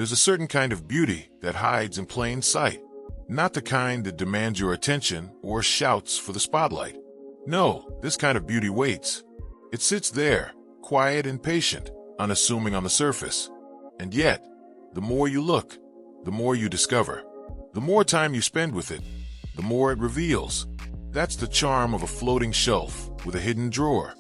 There's a certain kind of beauty that hides in plain sight, not the kind that demands your attention or shouts for the spotlight. No, this kind of beauty waits. It sits there, quiet and patient, unassuming on the surface. And yet, the more you look, the more you discover. The more time you spend with it, the more it reveals. That's the charm of a floating shelf with a hidden drawer.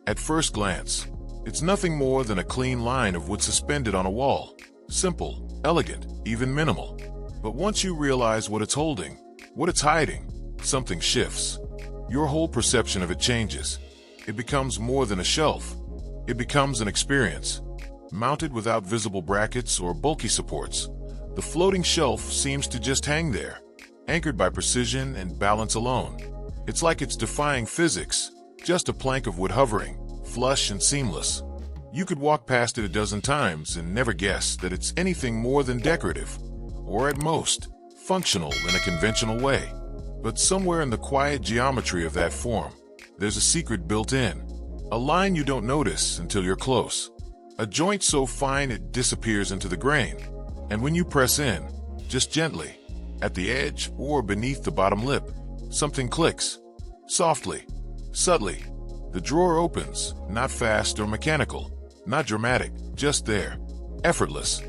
At first glance, it's nothing more than a clean line of wood suspended on a wall. Simple, elegant, even minimal. But once you realize what it's holding, what it's hiding, something shifts. Your whole perception of it changes. It becomes more than a shelf. It becomes an experience. Mounted without visible brackets or bulky supports, the floating shelf seems to just hang there, anchored by precision and balance alone. It's like it's defying physics, just a plank of wood hovering, flush and seamless. You could walk past it a dozen times and never guess that it's anything more than decorative, or at most, functional in a conventional way. But somewhere in the quiet geometry of that form, there's a secret built in. A line you don't notice until you're close. A joint so fine it disappears into the grain. And when you press in, just gently, at the edge or beneath the bottom lip, something clicks. Softly, subtly. The drawer opens, not fast or mechanical, not dramatic, just there. Effortless.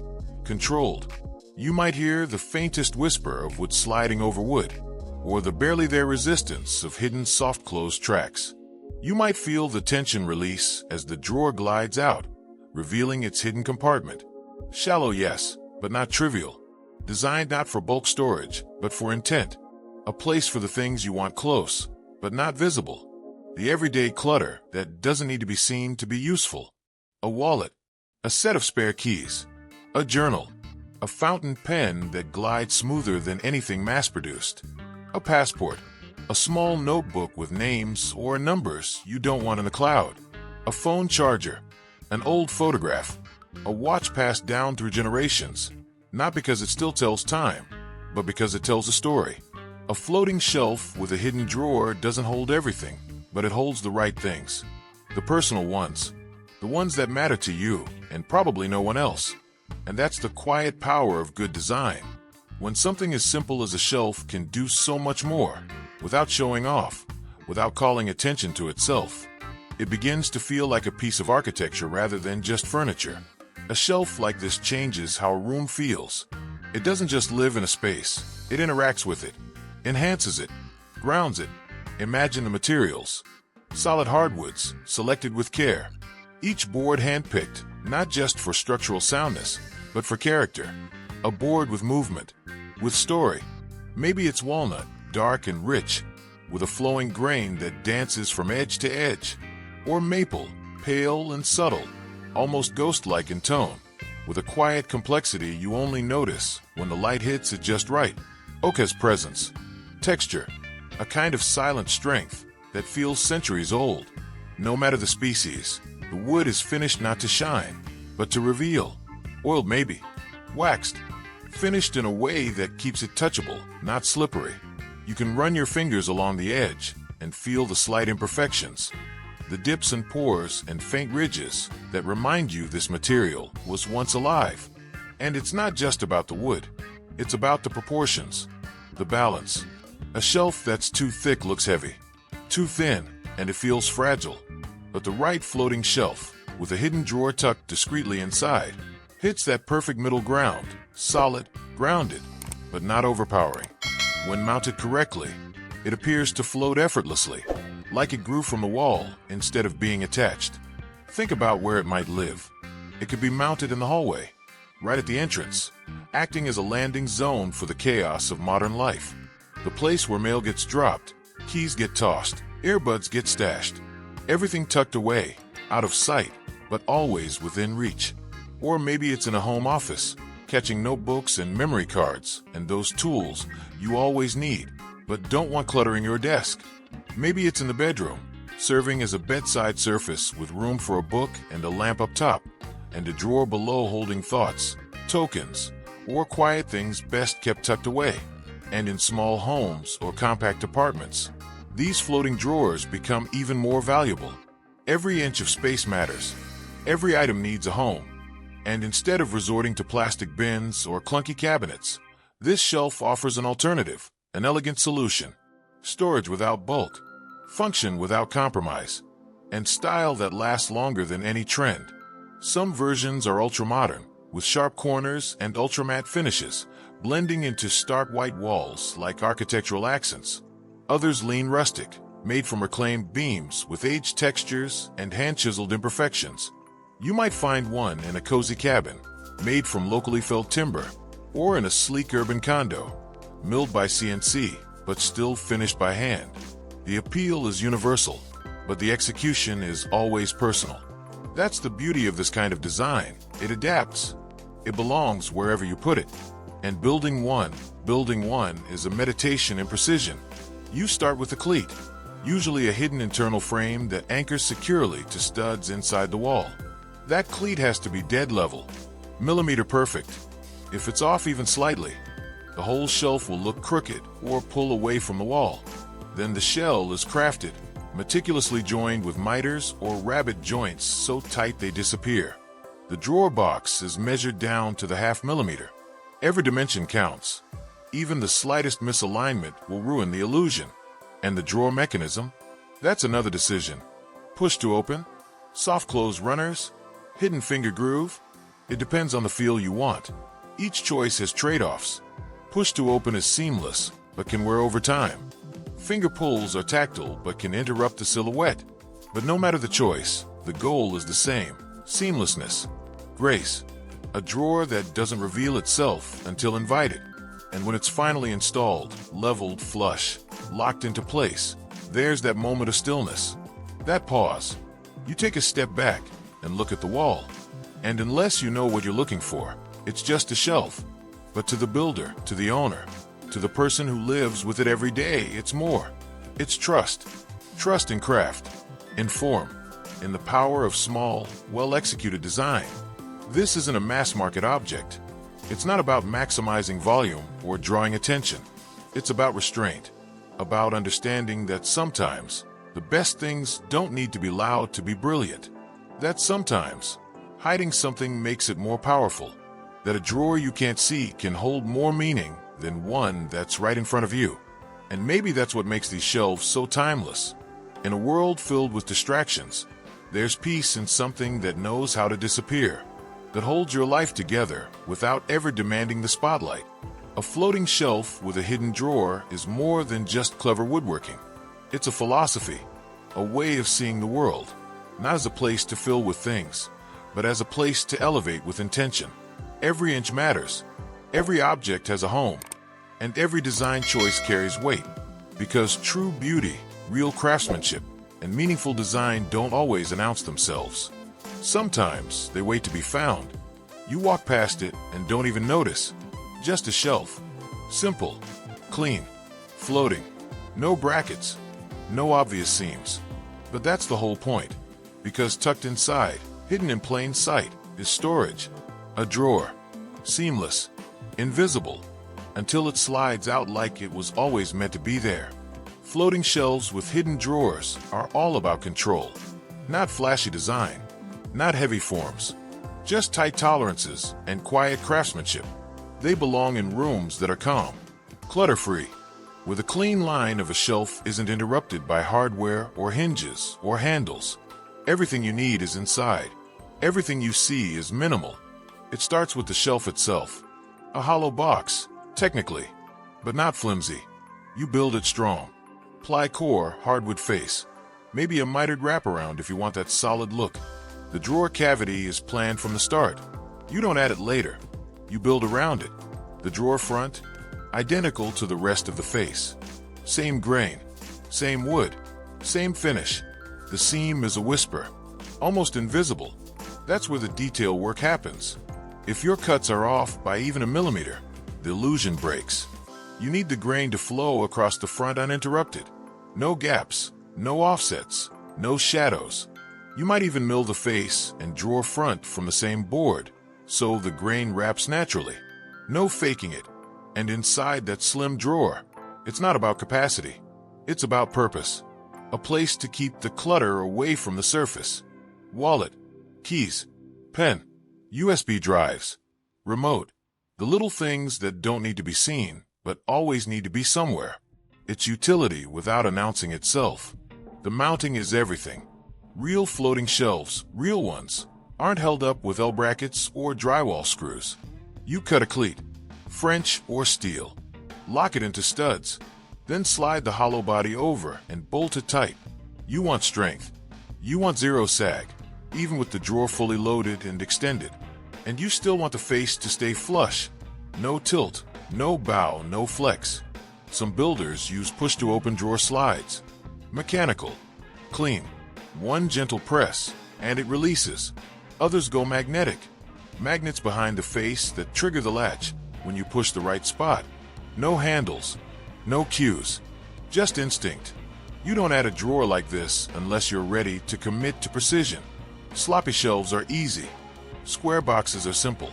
Controlled. You might hear the faintest whisper of wood sliding over wood, or the barely there resistance of hidden soft-close tracks. You might feel the tension release as the drawer glides out, revealing its hidden compartment. Shallow, yes, but not trivial. Designed not for bulk storage, but for intent. A place for the things you want close, but not visible. The everyday clutter that doesn't need to be seen to be useful. A wallet, a set of spare keys, a journal, a fountain pen that glides smoother than anything mass-produced, a passport, a small notebook with names or numbers you don't want in the cloud, a phone charger, an old photograph, a watch passed down through generations, not because it still tells time, but because it tells a story. A floating shelf with a hidden drawer doesn't hold everything, but it holds the right things. The personal ones. The ones that matter to you, and probably no one else. And that's the quiet power of good design. When something as simple as a shelf can do so much more, without showing off, without calling attention to itself, it begins to feel like a piece of architecture rather than just furniture. A shelf like this changes how a room feels. It doesn't just live in a space, it interacts with it, enhances it, grounds it. Imagine the materials. Solid hardwoods, selected with care. Each board handpicked, not just for structural soundness, but for character. A board with movement, with story. Maybe it's walnut, dark and rich, with a flowing grain that dances from edge to edge. Or maple, pale and subtle, almost ghost-like in tone, with a quiet complexity you only notice when the light hits it just right. Oak has presence, texture, a kind of silent strength that feels centuries old. No matter the species, the wood is finished not to shine, but to reveal. Oiled maybe, waxed, finished in a way that keeps it touchable, not slippery. You can run your fingers along the edge and feel the slight imperfections, the dips and pores and faint ridges that remind you this material was once alive. And it's not just about the wood, it's about the proportions, the balance. A shelf that's too thick looks heavy, too thin, and it feels fragile. But the right floating shelf, with a hidden drawer tucked discreetly inside, hits that perfect middle ground, solid, grounded, but not overpowering. When mounted correctly, it appears to float effortlessly, like it grew from the wall instead of being attached. Think about where it might live. It could be mounted in the hallway, right at the entrance, acting as a landing zone for the chaos of modern life. The place where mail gets dropped, keys get tossed, earbuds get stashed. Everything tucked away, out of sight, but always within reach. Or maybe it's in a home office, catching notebooks and memory cards and those tools you always need, but don't want cluttering your desk. Maybe it's in the bedroom, serving as a bedside surface with room for a book and a lamp up top, and a drawer below holding thoughts, tokens, or quiet things best kept tucked away. And in small homes or compact apartments, these floating drawers become even more valuable. Every inch of space matters. Every item needs a home. And instead of resorting to plastic bins or clunky cabinets, this shelf offers an alternative, an elegant solution. Storage without bulk, function without compromise, and style that lasts longer than any trend. Some versions are ultra-modern, with sharp corners and ultra-matte finishes, blending into stark white walls like architectural accents. Others lean rustic, made from reclaimed beams with aged textures and hand-chiseled imperfections. You might find one in a cozy cabin, made from locally felled timber, or in a sleek urban condo, milled by CNC, but still finished by hand. The appeal is universal, but the execution is always personal. That's the beauty of this kind of design. It adapts. It belongs wherever you put it. And building one is a meditation in precision. You start with a cleat, usually a hidden internal frame that anchors securely to studs inside the wall. That cleat has to be dead level, millimeter perfect. If it's off even slightly, the whole shelf will look crooked or pull away from the wall. Then the shell is crafted, meticulously joined with miters or rabbet joints so tight they disappear. The drawer box is measured down to the half millimeter. Every dimension counts. Even the slightest misalignment will ruin the illusion. And the drawer mechanism? That's another decision. Push to open? Soft close runners? Hidden finger groove? It depends on the feel you want. Each choice has trade-offs. Push to open is seamless, but can wear over time. Finger pulls are tactile, but can interrupt the silhouette. But no matter the choice, the goal is the same: seamlessness, grace. A drawer that doesn't reveal itself until invited. And when it's finally installed, leveled, flush, locked into place, there's that moment of stillness, that pause. You take a step back and look at the wall. And unless you know what you're looking for, it's just a shelf. But to the builder, to the owner, to the person who lives with it every day, it's more. It's trust. Trust in craft, in form, in the power of small, well-executed design. This isn't a mass-market object. It's not about maximizing volume or drawing attention. It's about restraint, about understanding that sometimes the best things don't need to be loud to be brilliant. That sometimes hiding something makes it more powerful. That a drawer you can't see can hold more meaning than one that's right in front of you. And maybe that's what makes these shelves so timeless. In a world filled with distractions, there's peace in something that knows how to disappear, that holds your life together without ever demanding the spotlight. A floating shelf with a hidden drawer is more than just clever woodworking. It's a philosophy, a way of seeing the world, not as a place to fill with things, but as a place to elevate with intention. Every inch matters, every object has a home, and every design choice carries weight, because true beauty, real craftsmanship, and meaningful design don't always announce themselves. Sometimes they wait to be found. You walk past it and don't even notice. Just a shelf. Simple, clean, floating, no brackets, no obvious seams. But that's the whole point, because tucked inside, hidden in plain sight, is storage. A drawer, seamless, invisible, until it slides out like it was always meant to be there. Floating shelves with hidden drawers are all about control, not flashy design, not heavy forms, just tight tolerances and quiet craftsmanship. They belong in rooms that are calm, clutter-free, where the clean line of a shelf isn't interrupted by hardware or hinges or handles. Everything you need is inside. Everything you see is minimal. It starts with the shelf itself. A hollow box, technically, but not flimsy. You build it strong. Ply core, hardwood face. Maybe a mitered wraparound if you want that solid look. The drawer cavity is planned from the start. You don't add it later. You build around it. The drawer front, identical to the rest of the face. Same grain, same wood, same finish. The seam is a whisper, almost invisible. That's where the detail work happens. If your cuts are off by even a millimeter, the illusion breaks. You need the grain to flow across the front uninterrupted. No gaps, no offsets, no shadows. You might even mill the face and drawer front from the same board, so the grain wraps naturally. No faking it. And inside that slim drawer, it's not about capacity. It's about purpose. A place to keep the clutter away from the surface. Wallet, keys, pen, USB drives, remote, the little things that don't need to be seen, but always need to be somewhere. It's utility without announcing itself. The mounting is everything. Real floating shelves, real ones, aren't held up with L-brackets or drywall screws. You cut a cleat, French or steel, lock it into studs, then slide the hollow body over and bolt it tight. You want strength. You want zero sag, even with the drawer fully loaded and extended. And you still want the face to stay flush. No tilt, no bow, no flex. Some builders use push-to-open drawer slides. Mechanical, clean, one gentle press, and it releases. Others go magnetic. Magnets behind the face that trigger the latch when you push the right spot. No handles, no cues, just instinct. You don't add a drawer like this unless you're ready to commit to precision. Sloppy shelves are easy. Square boxes are simple.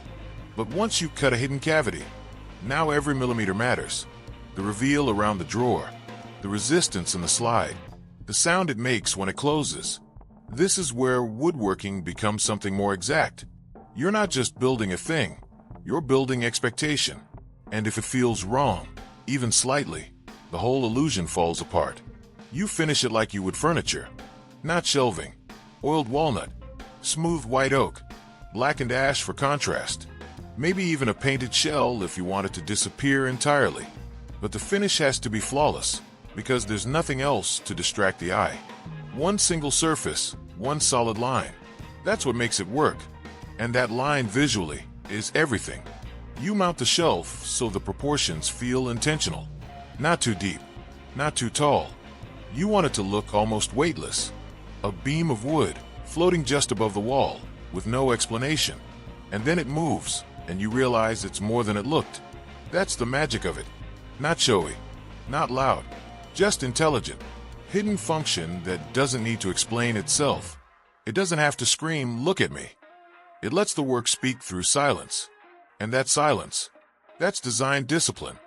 But once you cut a hidden cavity, now every millimeter matters. The reveal around the drawer, the resistance in the slide, the sound it makes when it closes. This is where woodworking becomes something more exact. You're not just building a thing, you're building expectation. And if it feels wrong, even slightly, the whole illusion falls apart. You finish it like you would furniture. Not shelving, oiled walnut, smooth white oak, blackened ash for contrast. Maybe even a painted shell if you want it to disappear entirely. But the finish has to be flawless, because there's nothing else to distract the eye. One single surface, one solid line. That's what makes it work. And that line visually is everything. You mount the shelf so the proportions feel intentional. Not too deep, not too tall. You want it to look almost weightless. A beam of wood floating just above the wall with no explanation. And then it moves, and you realize it's more than it looked. That's the magic of it. Not showy, not loud, just intelligent. Hidden function that doesn't need to explain itself. It doesn't have to scream, "Look at me." It lets the work speak through silence. And that silence, that's design discipline.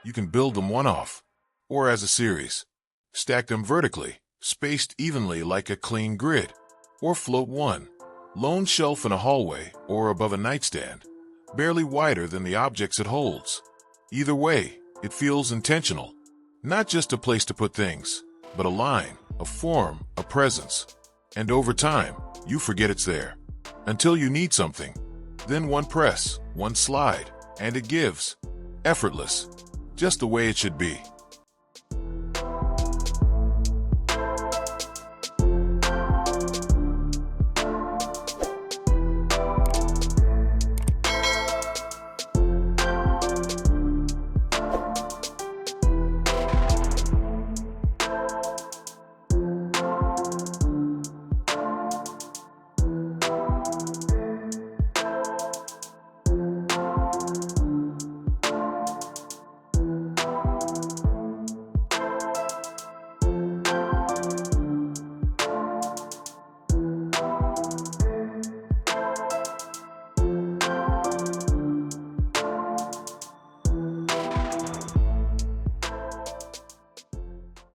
You can build them one-off, or as a series. Stack them vertically, spaced evenly like a clean grid. Or float one, lone shelf in a hallway or above a nightstand, barely wider than the objects it holds. Either way, it feels intentional. Not just a place to put things, but a line, a form, a presence. And over time, you forget it's there. Until you need something. Then one press, one slide, and it gives. Effortless. Just the way it should be.